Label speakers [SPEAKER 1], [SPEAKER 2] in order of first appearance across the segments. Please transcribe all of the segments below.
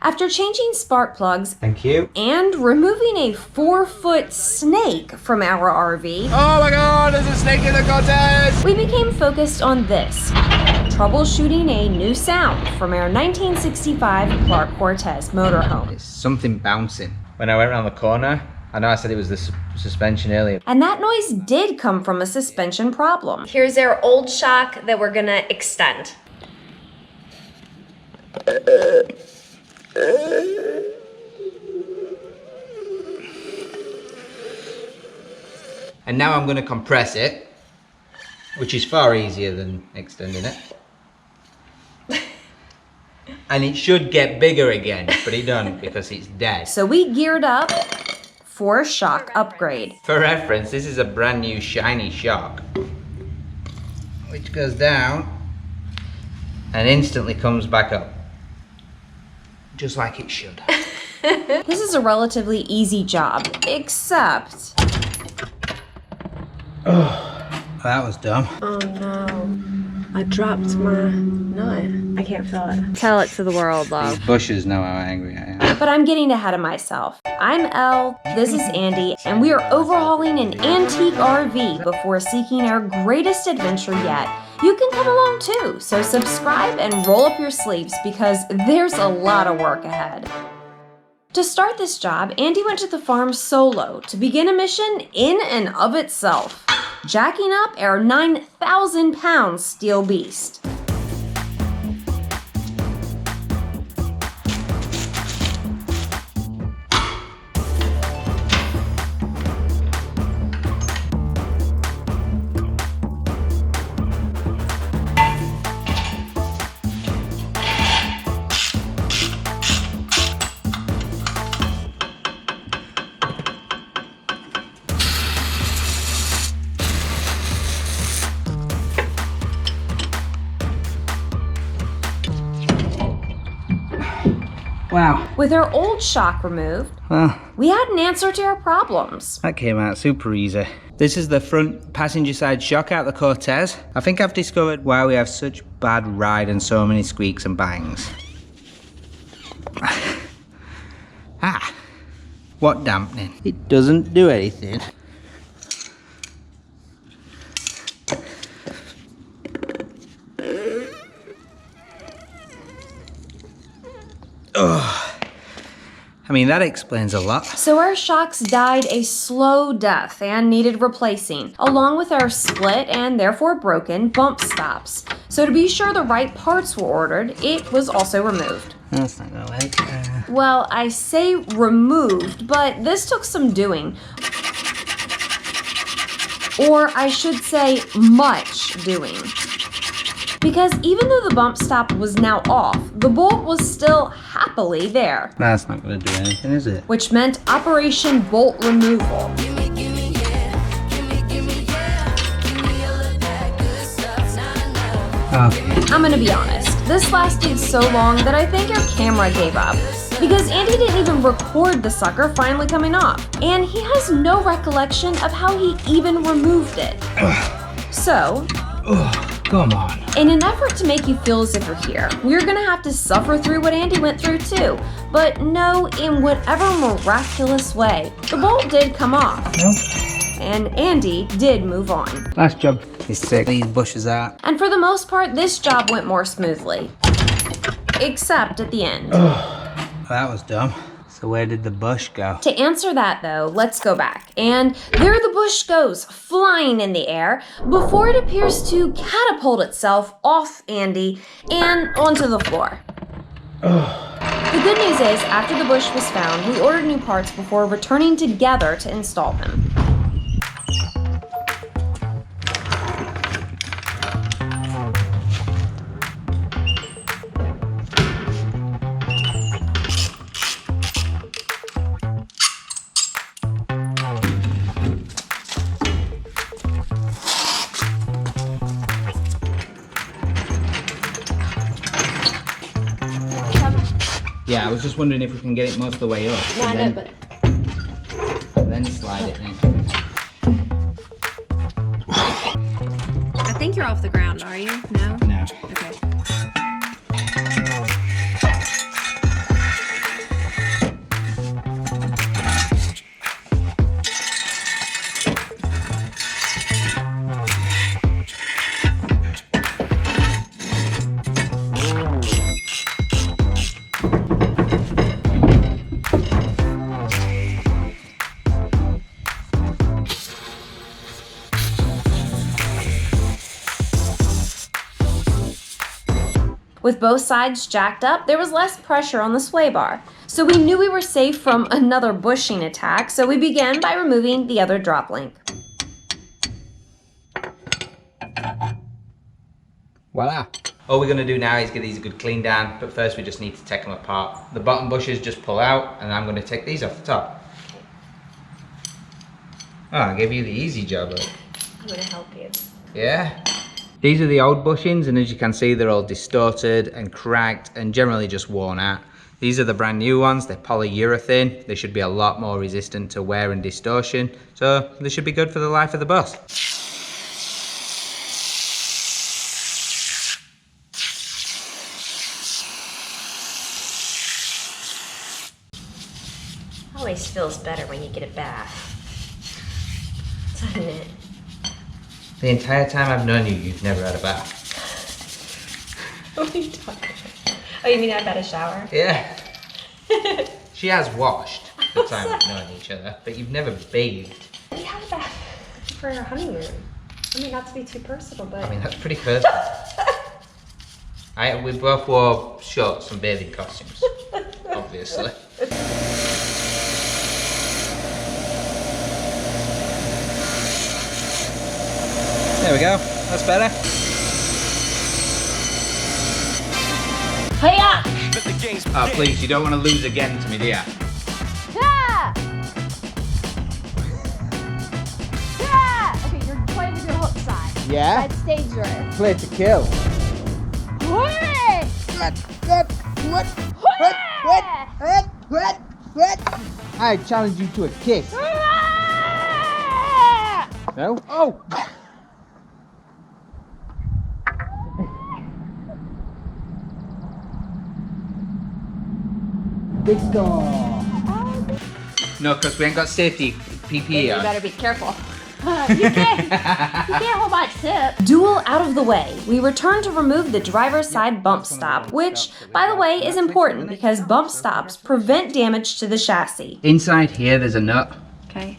[SPEAKER 1] After changing spark plugs,
[SPEAKER 2] thank you,
[SPEAKER 1] and removing a 4-foot snake from our RV,
[SPEAKER 2] oh my god, there's a snake in the Cortez!
[SPEAKER 1] We became focused on this, troubleshooting a new sound from our 1965 Clark Cortez motorhome.
[SPEAKER 2] It's something bouncing. When I went around the corner, I know I said it was the suspension earlier.
[SPEAKER 1] And that noise did come from a suspension problem. Here's our old shock that we're gonna extend.
[SPEAKER 2] And now I'm going to compress it, which is far easier than extending it. And it should get bigger again, but it don't because it's dead.
[SPEAKER 1] So we geared up for a shock upgrade.
[SPEAKER 2] For reference, this is a brand new shiny shock, which goes down and instantly comes back up. Just like it should.
[SPEAKER 1] This is a relatively easy job, except...
[SPEAKER 2] Oh, that was dumb.
[SPEAKER 3] Oh no, I dropped my nut. I can't feel it.
[SPEAKER 1] Tell it to the world, love.
[SPEAKER 2] These bushes know how angry I am.
[SPEAKER 1] But I'm getting ahead of myself. I'm Elle, this is Andy, and we are overhauling an antique RV before seeking our greatest adventure yet. You can come along too, so subscribe and roll up your sleeves because there's a lot of work ahead. To start this job, Andy went to the farm solo to begin a mission in and of itself, jacking up our 9,000-pound steel beast.
[SPEAKER 2] Wow.
[SPEAKER 1] With our old shock removed, we had an answer to our problems.
[SPEAKER 2] That came out super easy. This is the front passenger side shock out the Cortez. I think I've discovered why we have such bad ride and so many squeaks and bangs. What dampening? It doesn't do anything. I mean, that explains a lot.
[SPEAKER 1] So our shocks died a slow death and needed replacing, along with our split and therefore broken bump stops. So to be sure the right parts were ordered, it was also removed.
[SPEAKER 2] That's not gonna work.
[SPEAKER 1] Well, I say removed, but this took some doing. Or I should say much doing. Because even though the bump stop was now off, the bolt was still happily there.
[SPEAKER 2] That's not gonna do anything, is it?
[SPEAKER 1] Which meant Operation Bolt Removal.
[SPEAKER 2] Okay.
[SPEAKER 1] I'm gonna be honest, this lasted so long that I think our camera gave up. Because Andy didn't even record the sucker finally coming off. And he has no recollection of how he even removed it. So,
[SPEAKER 2] Come on.
[SPEAKER 1] in an effort to make you feel as if you're here, we're gonna have to suffer through what Andy went through too. But no, in whatever miraculous way, the bolt did come off.
[SPEAKER 2] Nope.
[SPEAKER 1] And Andy did move on.
[SPEAKER 2] Last job. He's sick. These bushes out.
[SPEAKER 1] And for the most part, this job went more smoothly. Except at the end.
[SPEAKER 2] That was dumb. So where did the bush go?
[SPEAKER 1] To answer that though, let's go back. And there the bush goes, flying in the air, before it appears to catapult itself off Andy and onto the floor. The good news is, after the bush was found, we ordered new parts before returning together to install them.
[SPEAKER 2] Yeah, I was just wondering if we can get it most of the way up.
[SPEAKER 3] No, I know, but
[SPEAKER 2] And then slide it in.
[SPEAKER 3] I think you're off the ground, are you? No?
[SPEAKER 2] No.
[SPEAKER 3] Okay.
[SPEAKER 1] With both sides jacked up, there was less pressure on the sway bar. So we knew we were safe from another bushing attack, so we began by removing the other drop link.
[SPEAKER 2] Voila. All we're going to do now is get these a good clean down, but first we just need to take them apart. The bottom bushes just pull out, and I'm going to take these off the top. Oh, I gave you the easy job.
[SPEAKER 3] I'm gonna help you.
[SPEAKER 2] Yeah. These are the old bushings, and as you can see, they're all distorted and cracked and generally just worn out. These are the brand new ones. They're polyurethane. They should be a lot more resistant to wear and distortion, so they should be good for the life of the bus.
[SPEAKER 3] Always feels better when you get a bath. Doesn't it?
[SPEAKER 2] The entire time I've known you, you've never had a bath.
[SPEAKER 3] What are you talking about? Oh, you mean I've had a shower?
[SPEAKER 2] Yeah. She has washed the time we've known each other, but you've never bathed.
[SPEAKER 3] We had a bath for our honeymoon. I mean, not to be too personal, but...
[SPEAKER 2] I mean, that's pretty personal. We both wore shorts and bathing costumes, obviously. There we go, that's better.
[SPEAKER 1] Hiya!
[SPEAKER 2] Oh, please, you don't want to lose again to me, do you?
[SPEAKER 1] Yeah! Yeah! Okay, you're playing with your hook side.
[SPEAKER 2] Yeah?
[SPEAKER 1] That's dangerous.
[SPEAKER 2] Play to kill.
[SPEAKER 1] Hooray!
[SPEAKER 2] I challenge you to a kiss. No? Oh! Big door. No, because we ain't got safety PPE
[SPEAKER 3] You
[SPEAKER 2] on.
[SPEAKER 3] better be careful.
[SPEAKER 1] You can't hold my tip. Duel out of the way, we return to remove the driver's side bump stop, which, by the way, is important because bump stops prevent damage to the chassis.
[SPEAKER 2] Inside here, there's a nut.
[SPEAKER 3] Okay.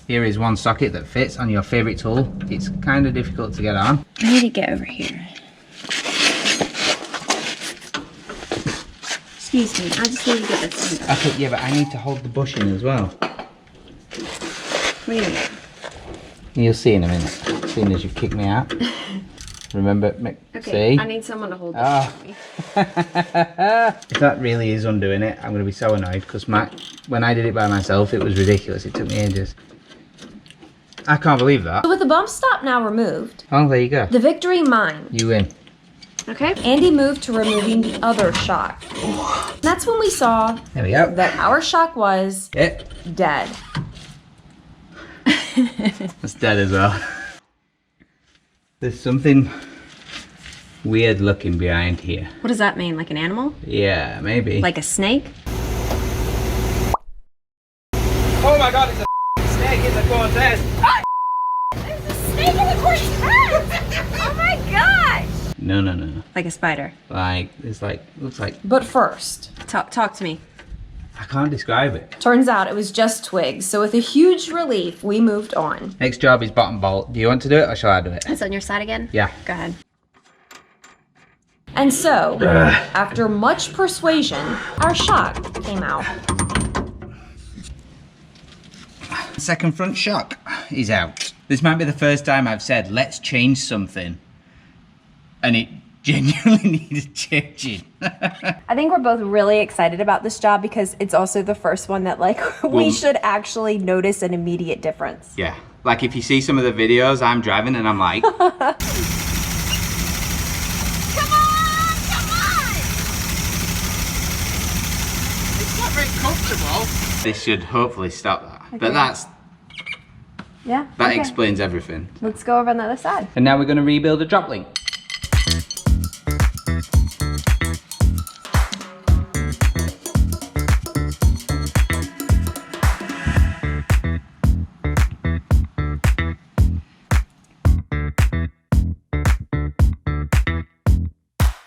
[SPEAKER 2] Here is one socket that fits on your favorite tool. It's kind of difficult to get on.
[SPEAKER 3] I need to get over here. Excuse me, I just need to get this thing done.
[SPEAKER 2] Okay, yeah, but I need to hold the bushing as well.
[SPEAKER 3] Wait a minute.
[SPEAKER 2] You'll see in a minute, seeing as you kicked me out. Remember,
[SPEAKER 3] Okay,
[SPEAKER 2] see?
[SPEAKER 3] I need someone to hold this
[SPEAKER 2] Oh.
[SPEAKER 3] for me.
[SPEAKER 2] If that really is undoing it, I'm going to be so annoyed because when I did it by myself, it was ridiculous. It took me ages. I can't believe that.
[SPEAKER 1] So with the bump stop now removed,
[SPEAKER 2] Oh, there you go.
[SPEAKER 1] the victory mine.
[SPEAKER 2] You win.
[SPEAKER 3] Okay.
[SPEAKER 1] Andy moved to removing the other shock. That's when we saw
[SPEAKER 2] There we go.
[SPEAKER 1] that our shock was
[SPEAKER 2] Yeah,
[SPEAKER 1] dead.
[SPEAKER 2] that's dead as well. There's something weird looking behind here.
[SPEAKER 3] What does that mean? Like an animal?
[SPEAKER 2] Yeah, maybe.
[SPEAKER 3] Like a snake?
[SPEAKER 2] Oh my god, it's a snake in the Cortez!
[SPEAKER 1] There's a snake in the Cortez! Oh my gosh!
[SPEAKER 2] No.
[SPEAKER 3] Like a spider?
[SPEAKER 2] Looks like,
[SPEAKER 1] But first,
[SPEAKER 3] Talk to me.
[SPEAKER 2] I can't describe it.
[SPEAKER 1] turns out it was just twigs, so with a huge relief, we moved on.
[SPEAKER 2] Next job is bottom bolt. Do you want to do it or shall I do it?
[SPEAKER 3] It's on your side again?
[SPEAKER 2] Yeah.
[SPEAKER 3] Go ahead.
[SPEAKER 1] And so, after much persuasion, our shock came out.
[SPEAKER 2] Second front shock is out. This might be the first time I've said, let's change something. And it genuinely needed changing.
[SPEAKER 4] I think we're both really excited about this job because it's also the first one that we should actually notice an immediate difference.
[SPEAKER 2] Yeah. Like if you see some of the videos, I'm driving and I'm like.
[SPEAKER 1] Come on!
[SPEAKER 2] It's not very comfortable. This should hopefully stop that. But that
[SPEAKER 4] Okay.
[SPEAKER 2] explains everything.
[SPEAKER 4] Let's go over on the other side.
[SPEAKER 2] And now we're going to rebuild a drop link.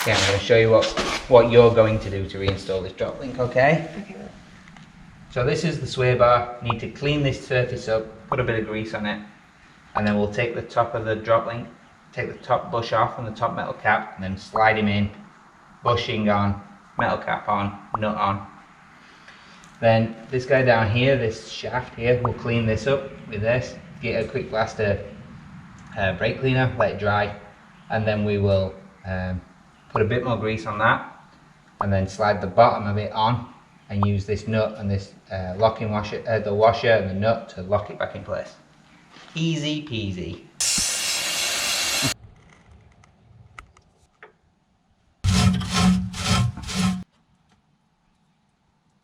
[SPEAKER 2] Okay, I'm going to show you what you're going to do to reinstall this drop link, okay?
[SPEAKER 4] Okay.
[SPEAKER 2] So this is the sway bar. Need to clean this surface up, put a bit of grease on it, and then we'll take the top of the drop link, take the top bush off and the top metal cap, and then slide him in bushing on, metal cap on, nut on. Then this guy down here, this shaft here, we'll clean this up with this. Get a quick blast of brake cleaner, let it dry, and then we will put a bit more grease on that, and then slide the bottom of it on, and use this nut and this locking washer, the washer and the nut to lock it back in place. Easy peasy.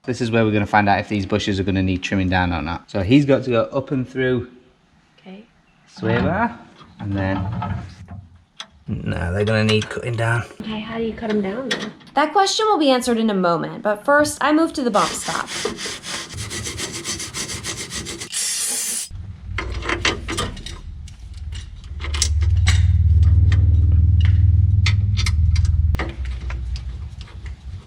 [SPEAKER 2] This is where we're going to find out if these bushes are going to need trimming down or not. So he's got to go up and through sway bar, and then no, they're going to need cutting down.
[SPEAKER 3] Okay, how do you cut them down then?
[SPEAKER 1] That question will be answered in a moment, but first I move to the bump stop.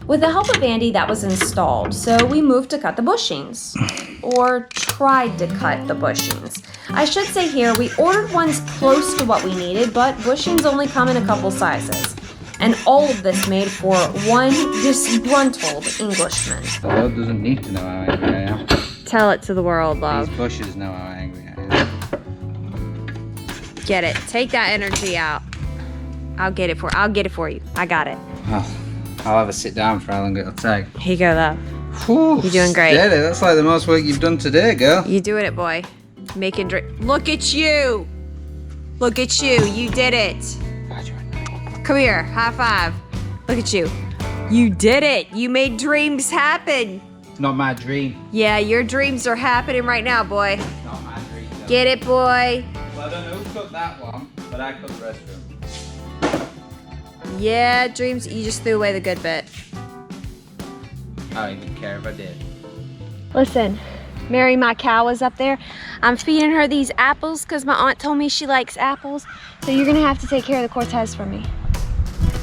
[SPEAKER 1] With the help of Andy, that was installed, so we moved to cut the bushings. Or tried to cut the bushings. I should say here, we ordered ones close to what we needed, but bushings only come in a couple sizes. And all of this made for one disgruntled Englishman.
[SPEAKER 2] The world doesn't need to know how angry I am.
[SPEAKER 4] Tell it to the world, love.
[SPEAKER 2] These bushes know how angry I am.
[SPEAKER 4] Get it. Take that energy out. I'll get it for you. I got it.
[SPEAKER 2] Oh, I'll have a sit down for how long it'll take.
[SPEAKER 4] Here you go, love.
[SPEAKER 2] Whew,
[SPEAKER 4] You're doing great.
[SPEAKER 2] Steady. That's like the most work you've done today, girl.
[SPEAKER 4] You doing it, boy. Making Look at you. Look at you. You did it.
[SPEAKER 2] God, you're annoying.
[SPEAKER 4] Come here. High five. Look at you. You did it. You made dreams happen.
[SPEAKER 2] It's not my dream.
[SPEAKER 4] Yeah, your dreams are happening right now, boy.
[SPEAKER 2] It's not my dream. Though.
[SPEAKER 4] Get it, boy.
[SPEAKER 2] Well, I don't know who cooked that one, but I cooked the restroom.
[SPEAKER 4] Yeah, dreams. You just threw away the good bit.
[SPEAKER 2] I don't even care if I did.
[SPEAKER 4] Listen, Mary, my cow, is up there. I'm feeding her these apples because my aunt told me she likes apples. So you're gonna have to take care of the Cortez for me.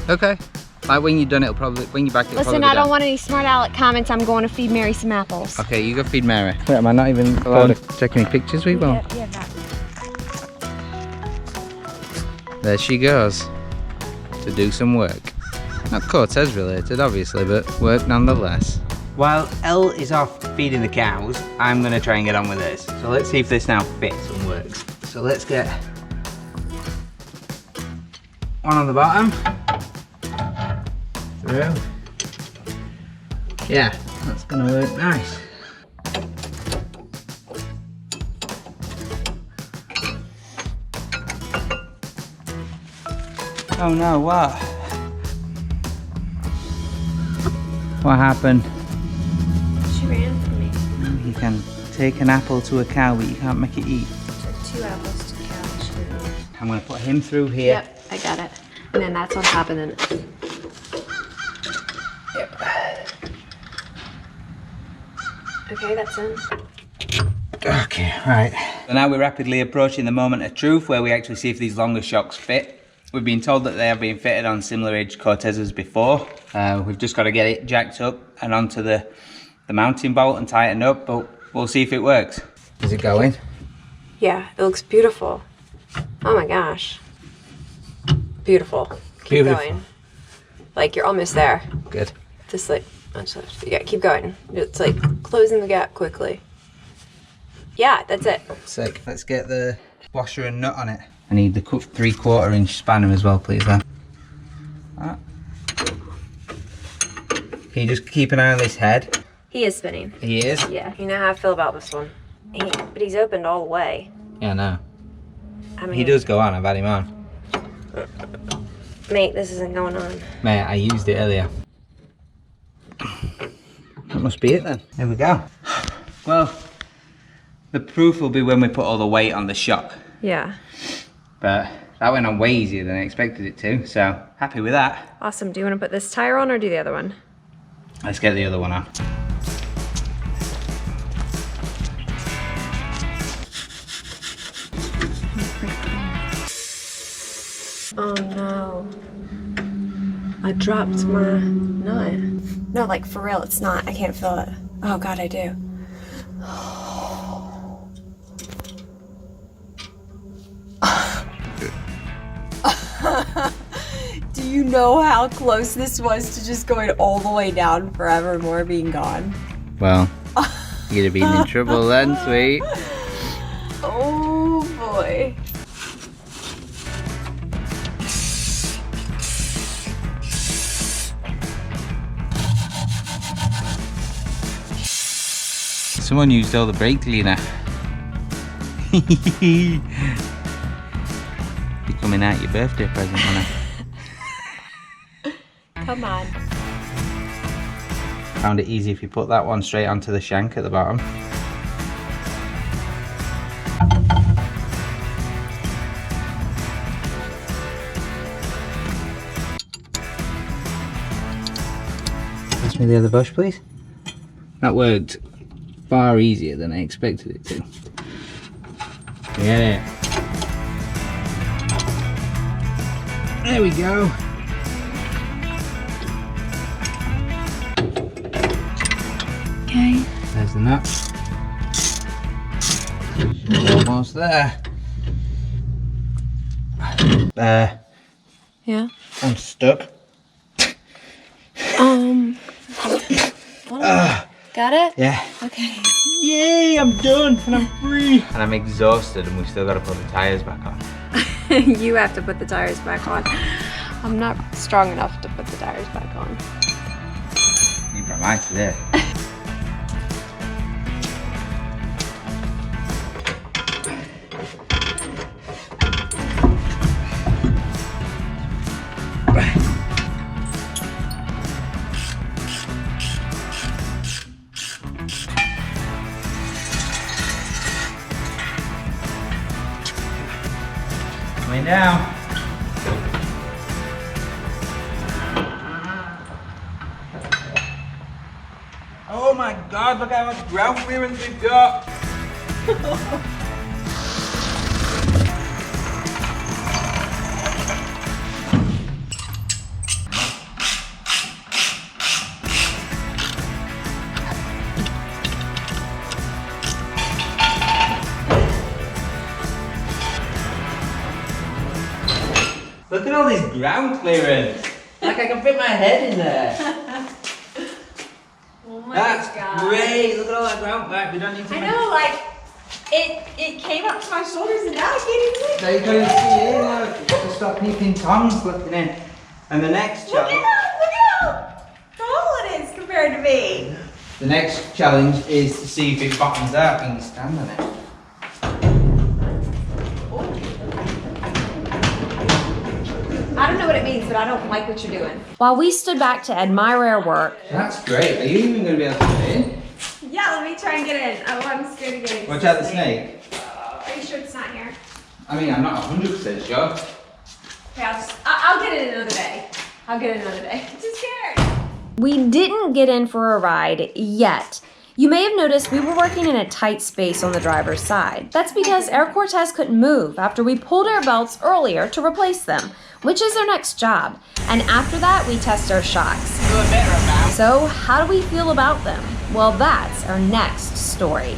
[SPEAKER 2] Okay. Like when you're done, it'll probably, when you're back, it'll
[SPEAKER 4] Listen,
[SPEAKER 2] probably be
[SPEAKER 4] I don't
[SPEAKER 2] done.
[SPEAKER 4] want any smart aleck comments. I'm going to feed Mary some apples.
[SPEAKER 2] Okay, you go feed Mary. Wait, am I not even allowed to take any pictures with you?
[SPEAKER 4] Yeah, that.
[SPEAKER 2] There she goes. To do some work. Not Cortez related, obviously, but work nonetheless. While Elle is off feeding the cows, I'm gonna try and get on with this. So let's see if this now fits and works. So let's get one on the bottom. Through. Yeah, that's gonna work nice. Oh no, what? What happened?
[SPEAKER 3] She ran from me.
[SPEAKER 2] You can take an apple to a cow, but you can't make it eat.
[SPEAKER 3] Took 2 apples to couch.
[SPEAKER 2] I'm gonna put him through here.
[SPEAKER 3] Yep, I got it. And then that's on top and then. Yep. Okay, that's in.
[SPEAKER 2] Okay, right. So now we're rapidly approaching the moment of truth where we actually see if these longer shocks fit. We've been told that they have been fitted on similar age Cortezes before. We've just got to get it jacked up and onto the mounting bolt and tighten up, but we'll see if it works. Is it going?
[SPEAKER 3] Yeah, it looks beautiful. Oh my gosh. Beautiful. Keep going. Like you're almost there.
[SPEAKER 2] Good.
[SPEAKER 3] Just like, yeah, keep going. It's like closing the gap quickly. Yeah, that's it.
[SPEAKER 2] Sick. Let's get the washer and nut on it. I need the 3/4 inch spanner as well, please, then. Ah. Can you just keep an eye on this head?
[SPEAKER 3] He is spinning.
[SPEAKER 2] He is?
[SPEAKER 3] Yeah, you know how I feel about this one. But he's opened all the way.
[SPEAKER 2] Yeah, no.
[SPEAKER 3] I mean,
[SPEAKER 2] He does go on, I've had him on.
[SPEAKER 3] Mate, this isn't going on.
[SPEAKER 2] Mate, I used it earlier. That must be it then. There we go. Well, the proof will be when we put all the weight on the shock.
[SPEAKER 4] Yeah.
[SPEAKER 2] But that went on way easier than I expected it to, so happy with that.
[SPEAKER 4] Awesome. Do you want to put this tire on or do the other one?
[SPEAKER 2] Let's get the other one on.
[SPEAKER 3] Oh no. I dropped my nut.
[SPEAKER 4] No, like for real, it's not. I can't feel it. Oh God, I do. Do
[SPEAKER 1] you know how close this was to just going all the way down forevermore being gone?
[SPEAKER 2] Well, you'd have been in trouble then, sweet.
[SPEAKER 1] Oh boy.
[SPEAKER 2] Someone used all the brake cleaner. Be coming out your birthday present, won't it?
[SPEAKER 1] Come on.
[SPEAKER 2] Found it easy if you put that one straight onto the shank at the bottom. Pass me the other bush, please. That worked far easier than I expected it to. Get it. There we go.
[SPEAKER 4] Okay.
[SPEAKER 2] There's the nut. Almost there.
[SPEAKER 4] Yeah.
[SPEAKER 2] I'm stuck.
[SPEAKER 4] Got it?
[SPEAKER 2] Yeah.
[SPEAKER 4] Okay.
[SPEAKER 2] Yay, I'm done and I'm free. And I'm exhausted and we've still got to put the tyres back on.
[SPEAKER 3] You have to put the tires back on. I'm not strong enough to put the tires back on.
[SPEAKER 2] You brought mine today. Coming down. Oh my god, look how much ground clearance we've got. Look at all this ground clearance. Like I can fit my head in there.
[SPEAKER 1] Oh my
[SPEAKER 2] That's
[SPEAKER 1] God.
[SPEAKER 2] great. Look at all that ground back. We don't need to.
[SPEAKER 1] I know, like, it came up to my shoulders and now I can't even see.
[SPEAKER 2] So you can see it. Look, just stop peeping toms looking in. And the next
[SPEAKER 1] Look at
[SPEAKER 2] challenge.
[SPEAKER 1] how tall it is compared to me.
[SPEAKER 2] The next challenge is to see if it bottoms out and you stand on it.
[SPEAKER 1] I don't know what it means, but I don't like what you're doing. While we stood back to admire our work.
[SPEAKER 2] That's great. Are you even going to be able to get in?
[SPEAKER 1] Yeah, let me try and get in. Oh, I'm scared to get in.
[SPEAKER 2] Watch out the snake.
[SPEAKER 1] Are you sure it's not here?
[SPEAKER 2] I mean, I'm not 100% sure.
[SPEAKER 1] Okay, I'll get it another day. I'll get it another day. I'm too scared. We didn't get in for a ride yet. You may have noticed we were working in a tight space on the driver's side. That's because our Cortez couldn't move after we pulled our belts earlier to replace them, which is our next job. And after that, we test our shocks. So how do we feel about them? Well, that's our next story.